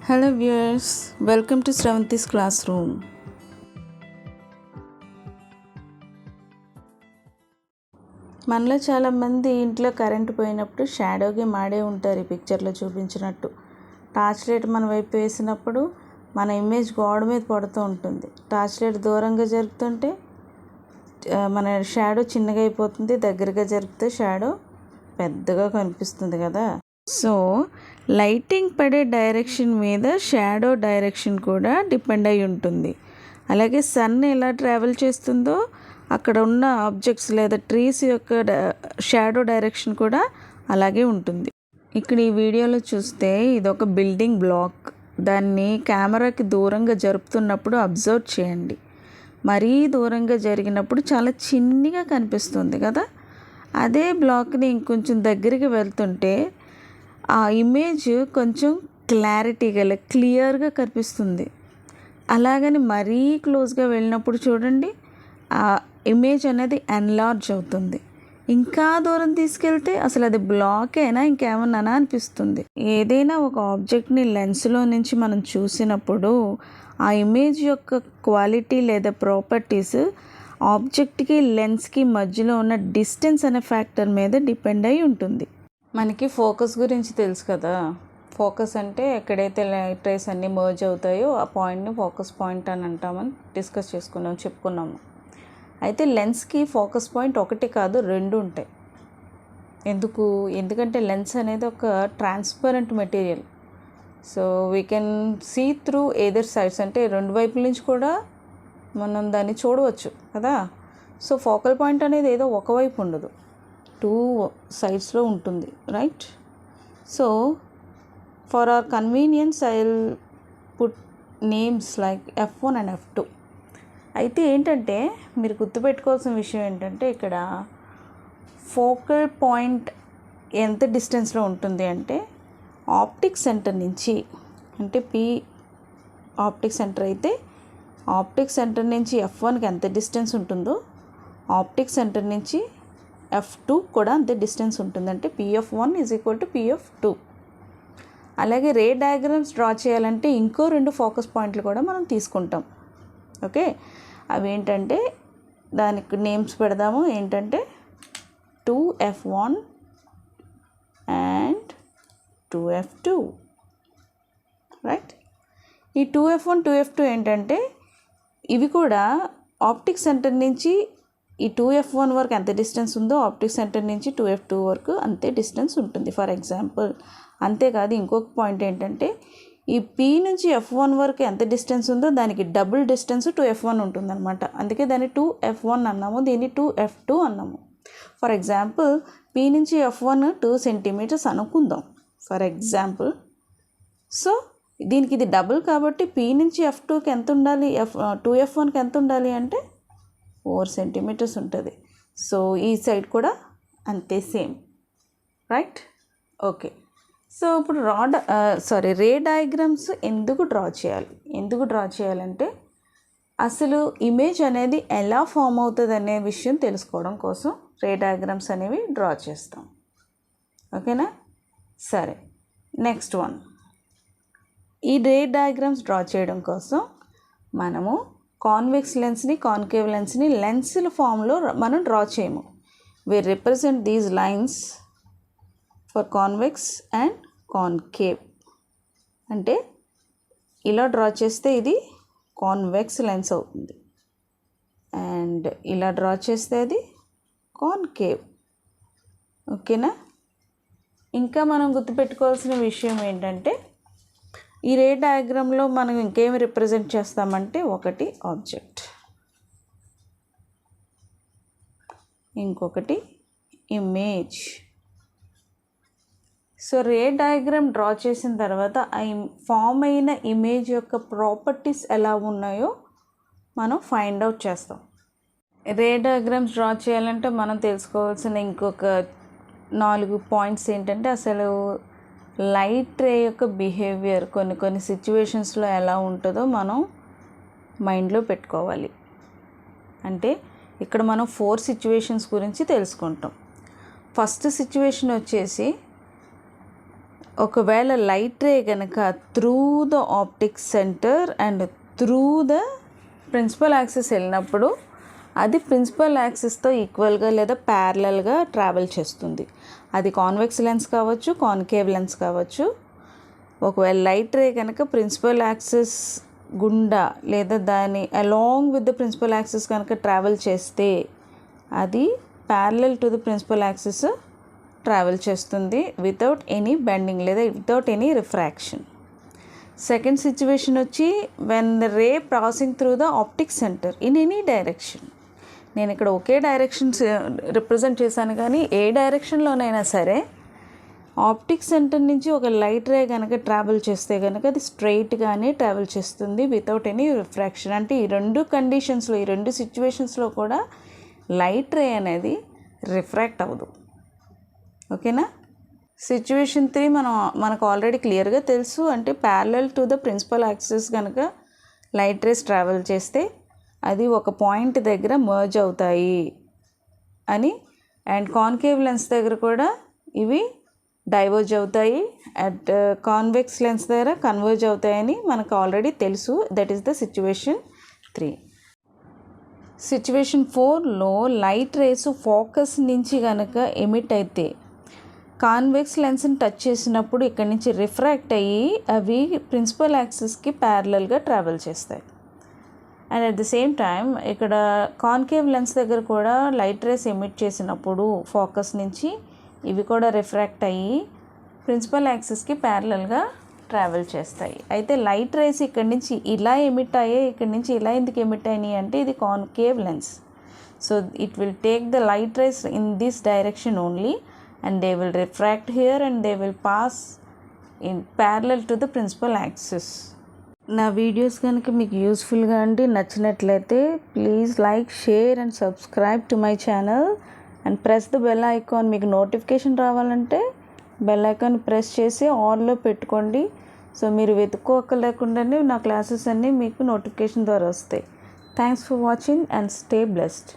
Hello viewers, welcome to Sravanthi's class room. మనలో చాలామంది ఇంట్లో కరెంటు పోయినప్పుడు షాడోకి మాడే ఉంటారు. ఈ పిక్చర్లో చూపించినట్టు టార్చ్ లైట్ మన వైపు వేసినప్పుడు మన ఇమేజ్ గోడ మీద పడుతూ ఉంటుంది. టార్చ్ లైట్ దూరంగా జరుగుతుంటే మన షాడో చిన్నగా అయిపోతుంది, దగ్గరగా జరిగితే షాడో పెద్దగా కనిపిస్తుంది కదా. సో లైటింగ్ పడే డైరెక్షన్ మీద షాడో డైరెక్షన్ కూడా డిపెండ్ అయి ఉంటుంది. అలాగే సన్ ఎలా ట్రావెల్ చేస్తుందో అక్కడ ఉన్న ఆబ్జెక్ట్స్ లేదా ట్రీస్ యొక్క షాడో డైరెక్షన్ కూడా అలాగే ఉంటుంది. ఇక్కడ ఈ వీడియోలో చూస్తే ఇదొక బిల్డింగ్ బ్లాక్. దాన్ని కెమెరాకి దూరంగా జరుపుతున్నప్పుడు అబ్జర్వ్ చేయండి. మరీ దూరంగా జరిగినప్పుడు చాలా చిన్నగా కనిపిస్తుంది కదా. అదే బ్లాక్ని ఇంకొంచెం దగ్గరికి వెళ్తుంటే ఆ ఇమేజ్ కొంచెం క్లారిటీగా క్లియర్గా కనిపిస్తుంది. అలాగని మరీ క్లోజ్గా వెళ్ళినప్పుడు చూడండి, ఆ ఇమేజ్ అనేది ఎన్లార్జ్ అవుతుంది. ఇంకా దూరం తీసుకెళ్తే అసలు అది బ్లాక్ అయినా ఇంకేమన్నా అనిపిస్తుంది. ఏదైనా ఒక ఆబ్జెక్ట్ని లెన్స్లో నుంచి మనం చూసినప్పుడు ఆ ఇమేజ్ యొక్క క్వాలిటీ లేదా ప్రాపర్టీస్ ఆబ్జెక్ట్కి లెన్స్కి మధ్యలో ఉన్న డిస్టెన్స్ అనే ఫ్యాక్టర్ మీద డిపెండ్ అయి ఉంటుంది. మనకి ఫోకస్ గురించి తెలుసు కదా. ఫోకస్ అంటే ఎక్కడైతే లైట్ రేస్ అన్నీ మర్జ్ అవుతాయో ఆ పాయింట్ని ఫోకస్ పాయింట్ అని అంటామని చెప్పుకున్నాము. అయితే లెన్స్కి ఫోకస్ పాయింట్ ఒకటి కాదు, రెండు ఉంటాయి. ఎందుకంటే లెన్స్ అనేది ఒక transparent material. So we can see through either sides, అంటే రెండు వైపుల నుంచి కూడా మనం దాన్ని చూడవచ్చు కదా. సో ఫోకల్ పాయింట్ అనేది ఏదో ఒకవైపు ఉండదు, టూ సైడ్స్లో ఉంటుంది, right. So for hour convenience I will put names like F1 and F2. అయితే ఏంటంటే మీరు గుర్తుపెట్టుకోవాల్సిన విషయం ఏంటంటే ఇక్కడ ఫోకల్ పాయింట్ ఎంత డిస్టెన్స్లో ఉంటుంది అంటే ఆప్టిక్ సెంటర్ నుంచి, అంటే P ఆప్టిక్ సెంటర్ అయితే ఆప్టిక్ సెంటర్ నుంచి F1కి ఎంత డిస్టెన్స్ ఉంటుందో ఆప్టిక్ సెంటర్ నుంచి F2 కూడా అంతే డిస్టెన్స్ ఉంటుంది. అంటే P(1) = P(2). అలాగే రే డయాగ్రామ్స్ డ్రా చేయాలంటే ఇంకో రెండు ఫోకస్ పాయింట్లు కూడా మనం తీసుకుంటాం. ఓకే, అవి ఏంటంటే దానికి నేమ్స్ పెడదాము. ఏంటంటే 2F1 అండ్ 2F2, రైట్. ఈ 2F1 2F2 ఏంటంటే ఇవి కూడా ఆప్టిక్ సెంటర్ నుంచి ఈ 2F1 వరకు ఎంత డిస్టెన్స్ ఉందో ఆప్టిక్ సెంటర్ నుంచి 2F2 వరకు అంతే డిస్టెన్స్ ఉంటుంది, ఫర్ ఎగ్జాంపుల్. అంతేకాదు ఇంకొక పాయింట్ ఏంటంటే ఈ P నుంచి F1 వరకు ఎంత డిస్టెన్స్ ఉందో దానికి డబుల్ డిస్టెన్స్ 2F1 ఉంటుందన్నమాట. అందుకే దాన్ని 2F1 అన్నాము, దీన్ని 2F2 అన్నాము. ఫర్ ఎగ్జాంపుల్ P నుంచి F1 2 సెంటీమీటర్స్ అనుకుందాం, ఫర్ ఎగ్జాంపుల్. సో దీనికి ఇది డబుల్ కాబట్టి P నుంచి F2కి ఎంత ఉండాలి, 2F1కి ఎంత ఉండాలి అంటే 4 సెంటీమీటర్స్ ఉంటుంది. సో ఈ సైడ్ కూడా అంతే, సేమ్, రైట్. ఓకే, సో ఇప్పుడు రే డయాగ్రామ్స్ ఎందుకు డ్రా చేయాలంటే అసలు ఇమేజ్ అనేది ఎలా ఫామ్ అవుతుంది అనే విషయం తెలుసుకోవడం కోసం రే డయాగ్రామ్స్ అనేవి డ్రా చేస్తాం. ఓకేనా, సరే. నెక్స్ట్ వన్, ఈ రే డయాగ్రామ్స్ డ్రా చేయడం కోసం మనము కాన్వెక్స్ లెన్స్ని కాన్కేవ్ లెన్స్ని లెన్స్ల ఫామ్లో మనం డ్రా చేయము. We represent these lines for convex and concave. అంటే ఇలా డ్రా చేస్తే ఇది కాన్వెక్స్ లెన్స్ అవుతుంది, అండ్ ఇలా డ్రా చేస్తే అది కాన్కేవ్. ఓకేనా. ఇంకా మనం గుర్తుపెట్టుకోవాల్సిన విషయం ఏంటంటే ఈ రే డయాగ్రామ్లో మనం ఇంకేమి రిప్రజెంట్ చేస్తామంటే ఒకటి ఆబ్జెక్ట్, ఇంకొకటి ఇమేజ్. సో రే డయాగ్రామ్ డ్రా చేసిన తర్వాత ఆ ఫామ్ అయిన ఇమేజ్ యొక్క ప్రాపర్టీస్ ఎలా ఉన్నాయో మనం ఫైండ్ అవుట్ చేస్తాం. రే డయాగ్రామ్స్ డ్రా చేయాలంటే మనం తెలుసుకోవాల్సిన ఇంకొక 4 పాయింట్స్ ఏంటంటే అసలు లైట్ రే యొక్క బిహేవియర్ కొన్ని సిచ్యువేషన్స్లో ఎలా ఉంటుందో మనం మైండ్లో పెట్టుకోవాలి. అంటే ఇక్కడ మనం 4 సిచ్యువేషన్స్ గురించి తెలుసుకుంటాం. ఫస్ట్ సిచ్యువేషన్ వచ్చేసి ఒకవేళ లైట్ రే కనుక through the optic centre and through the principal axis వెళ్ళినప్పుడు అది ప్రిన్సిపల్ యాక్సిస్తో ఈక్వల్గా లేదా ప్యారలల్గా ట్రావెల్ చేస్తుంది. అది కాన్వెక్స్ లెన్స్ కావచ్చు, కాన్కేవ్ లెన్స్ కావచ్చు. ఒకవేళ లైట్ రే కనుక ప్రిన్సిపల్ యాక్సిస్ గుండా లేదా దాని along with the principal axis కనుక ట్రావెల్ చేస్తే అది parallel to the principal axis travel చేస్తుంది వితౌట్ ఎనీ బెండింగ్ లేదా without any refraction. Second situation వచ్చి when the ray passing through the optic centre in any direction. నేను ఇక్కడ ఒకే directions represent చేశాను, కానీ ఏ డైరెక్షన్లోనైనా సరే ఆప్టిక్ సెంటర్ నుంచి ఒక లైట్ రే కనుక ట్రావెల్ చేస్తే కనుక అది స్ట్రైట్గానే ట్రావెల్ చేస్తుంది వితౌట్ ఎనీ రిఫ్రాక్షన్. అంటే ఈ రెండు కండిషన్స్లో, ఈ రెండు సిచ్యువేషన్స్లో కూడా లైట్ రే అనేది రిఫ్రాక్ట్ అవ్వదు. ఓకేనా. సిచ్యువేషన్ 3 మనకు ఆల్రెడీ క్లియర్గా తెలుసు. అంటే parallel to the principal axis కనుక లైట్ రేస్ ట్రావెల్ చేస్తే అది ఒక పాయింట్ దగ్గర మర్జ్ అవుతాయి అని, అండ్ కాన్కేవ్ లెన్స్ దగ్గర కూడా ఇవి డైవర్జ్ అవుతాయి, అట్ కాన్వెక్స్ లెన్స్ దగ్గర కన్వర్జ్ అవుతాయని మనకు ఆల్రెడీ తెలుసు. That is the situation 3. Situation 4లో లైట్ రేస్ ఫోకస్ నుంచి కనుక ఎమిట్ అయితే కాన్వెక్స్ లెన్స్ని టచ్ చేసినప్పుడు ఇక్కడి నుంచి రిఫ్రాక్ట్ అయ్యి అవి ప్రిన్సిపల్ యాక్సిస్కి ప్యారలల్గా ట్రావెల్ చేస్తాయి. And at the same time ఇక్కడ కాన్కేవ్ లెన్స్ దగ్గర కూడా లైట్ రేస్ ఎమిట్ చేసినప్పుడు ఫోకస్ నుంచి ఇవి కూడా రిఫ్రాక్ట్ అయ్యి ప్రిన్సిపల్ యాక్సిస్కి ప్యారలల్గా ట్రావెల్ చేస్తాయి. అయితే లైట్ రేస్ ఇక్కడి నుంచి ఇలా ఎమిట్ అయ్యాయి, ఇక్కడి నుంచి ఇలా ఎందుకు ఎమిట్ అయినాయి అంటే ఇది concave lens. So it will take the light rays in this direction only and they will refract here and they will pass in parallel to the principal axis. నా వీడియోస్ కనుక మీకు యూస్ఫుల్గా అండి నచ్చినట్లయితే please like, share and subscribe to my channel and press the bell icon. మీకు notification రావాలంటే bell icon press చేసి ఆన్లో పెట్టుకోండి. సో మీరు వెతుక్కోలేకుండానే నా క్లాసెస్ అన్నీ మీకు నోటిఫికేషన్ ద్వారా వస్తాయి. Thanks for watching and stay blessed.